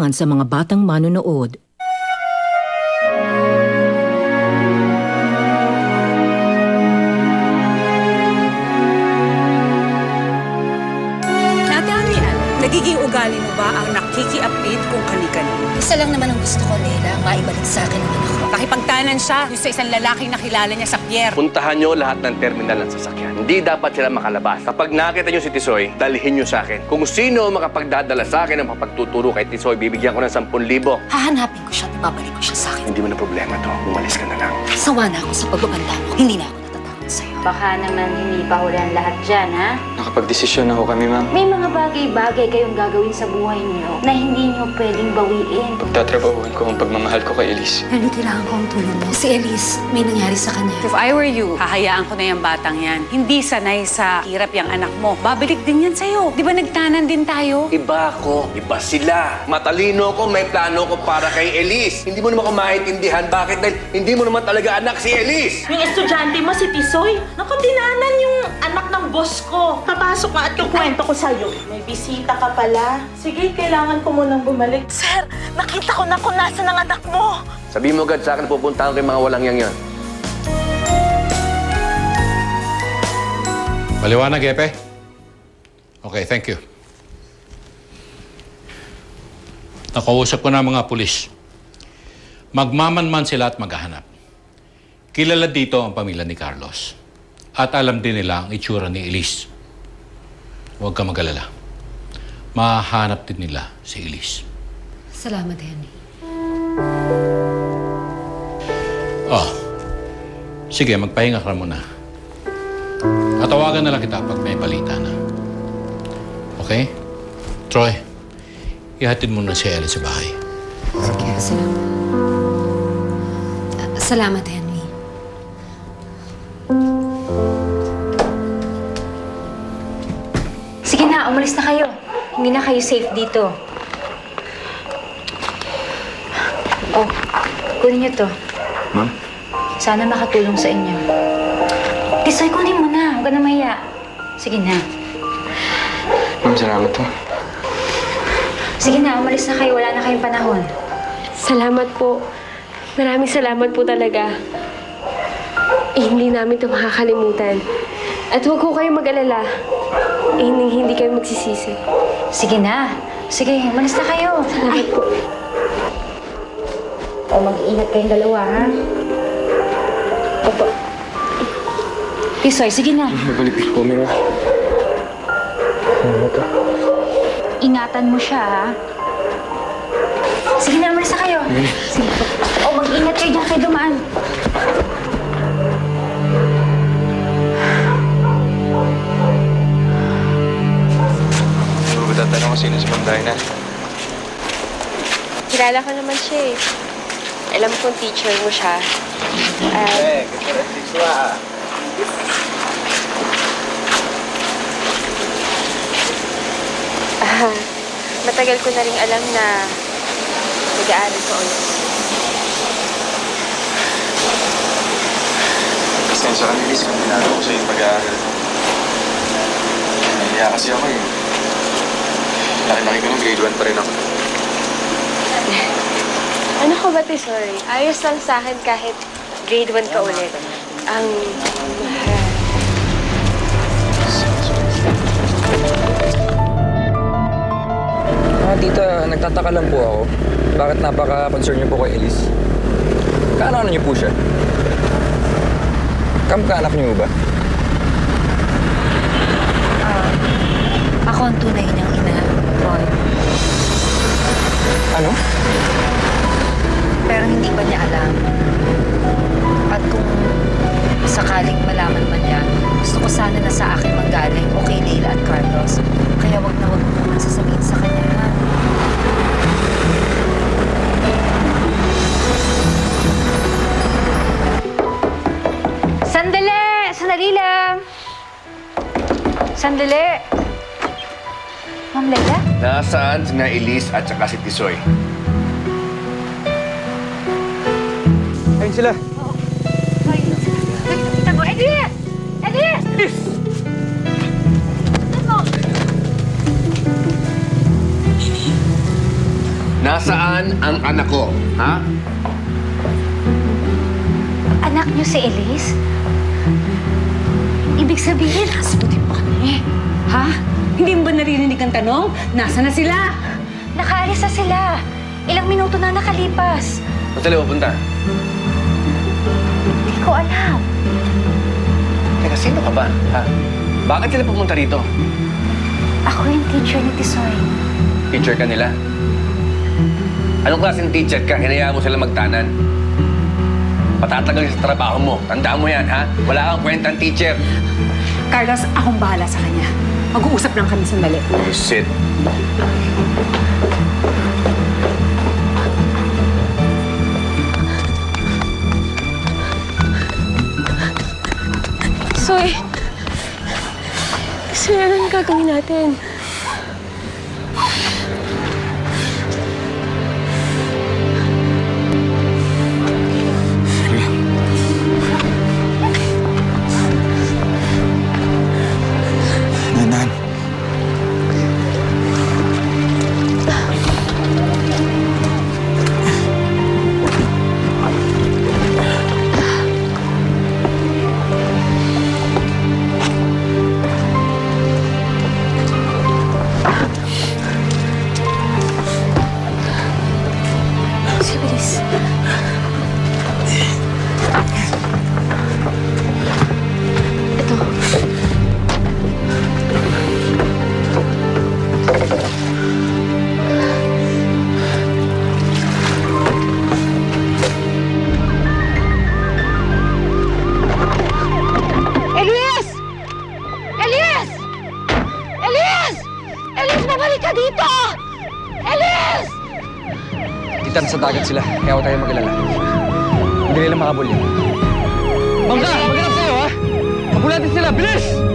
alinlangan sa mga batang manonood. Nagiging ugali mo ba ang nakiki-update kung kani-kanino? Isa lang naman ang gusto ko, Leila, maibalik sa akin ang anak ko. Pakipagtanan siya yung sa isang lalaking nakilala niya sa pier. Puntahan nyo lahat ng terminal ng sasakyan. Hindi dapat sila makalabas. Kapag nakita nyo si Tisoy, dalhin nyo sa akin. Kung sino makapagdadala sa akin ng mapagtuturo kay Tisoy, bibigyan ko ng 10,000. Hahanapin ko siya at ibabalik ko siya sa akin. Hindi mo na problema to. Umalis ka na lang. Sawa na ako sa pagbabanda mo. Hindi na ako natatakot sa'yo. Baka naman hindi pa huli ang lahat dyan, ha? Nakapag-desisyon na ho kami, ma'am. May mga bagay-bagay kayong gagawin sa buhay niyo na hindi niyo pwedeng bawiin. Pagtatrabahuan ko ang pagmamahal ko kay Elise. Henry, kailangan ko ang tulong mo. Si Elise, may nangyari sa kanya. If I were you, hahayaan ko na yung batang yan. Hindi sanay sa hirap yung anak mo. Babalik din yan sa'yo. Di ba nagtanan din tayo? Iba ako. Iba sila. Matalino ko, may plano ko para kay Elise. Hindi mo naman ako maintindihan. Bakit? Dahil hindi mo naman talaga anak si Elise. Yung estudyante mo, si Tisoy, naku, dinaanan yung anak ng boss ko. Papasok nga at kukwento ko sa'yo. May bisita ka pala. Sige, kailangan ko munang bumalik. Sir, nakita ko na kung nasa ng anak mo. Sabihin mo agad sa akin, pupuntahan ko yung mga walang yan. Maliwanag, Epe? Okay, thank you. Nakausap ko na mga pulis. Magmamanman sila at maghahanap. Kilala dito ang pamilya ni Carlos. At alam din nila ang itsura ni Elise. Huwag ka mag-alala. Mahanap din nila si Elise. Salamat, Henry. Oh, sige, magpahinga ka muna. Tatawagan na lang kita pag may balita na. Okay? Troy, ihatid mo na si Ellie sa bahay. Sige, salamat. Salamat, Henry. Sige na, umalis na kayo. Hindi na kayo safe dito. Oh, kunin niyo to. Ma'am? Sana makatulong sa inyo. Tisoy, kunin mo na. Huwag ka na mahiya. Sige na. Ma'am, salamat po. Sige na, umalis na kayo. Wala na kayong panahon. Salamat po. Maraming salamat po talaga. Hindi namin ito makakalimutan. At huwag ko kayong mag-alala. Hindi kayo magsisisi. Sige na. Sige, umalis na kayo. Salamat po. O, mag-iingat kayong dalawa, ha? Opo. Tisoy, sige na. Nabalik po, Mira. Salamat po. Ingatan mo siya, ha? Sige na, umalis na kayo. Sige po. O, mag-ingat kayo dyan kayo dumaan. Tatanong ko sino si Ma'am Dinah. Kilala ko naman siya eh. Alam kong teacher mo siya. Matagal ko na rin alam na nag-aaral ka ulit. Pasensya ka, Elise, kung ginagawa ko sa'yo yung pag-aaral. Nahiya kasi ako eh. Laki-laki ko ng grade 1 pa rin ako. Ano ka ba, Tisoy? Ayos lang sa akin kahit grade 1 ka ulit. Ang mahal. Tita, nagtataka lang po ako. Bakit napaka-concern niyo po kay Elise? Kaano niyo po siya? Kamka-anak niyo ba? Ako ang tunay niyang ina, Roy. Ano? Pero hindi pa niya alam. At kung sakaling malaman man niya, gusto ko sana na sa akin manggaling o kay Leila at Carlos. Kaya wag na wag mo sasabihin sa kanya, ha? Sandali! Sandali lang! Sandali! Ma'am Leila? Nasaan si Elise at saka si Tisoy? Ayun sila. Tago! Eddie! Eddie! Nasaan ang anak ko, ha? Anak niyo si Elise? Ibig sabihin, Sagutin mo kami. Ha? Hindi mo ba naririnig ang tanong? Nasaan na sila? nakaalis na sila. Ilang minuto na nakalipas. Saan sila pupunta? Hindi ko alam. Teka, sino ka ba, ha? Bakit sila pumunta rito? Ako yung teacher ni Tisoy. Teacher ka nila? Anong klaseng teacher ka? Hinayaan mo sila magtanan? Patatagal ka sa trabaho mo. Tandaan mo yan, ha? Wala kang kwentang teacher. Carlos, akong bahala sa kanya. Mag-uusap lang kami sandali. Sit. Soy! Soy, anong gagawin natin? Nanan. Si Bilis. Ito. Elias! Elias! Elias! Elias, babalik ka dito! Elias! Tita, nasa dagat sila. Kaya huwag tayo mag-alala. Hindi nila makabul yan. Bangga! Maghanap kayo, ha? Habulatin sila! Bilis!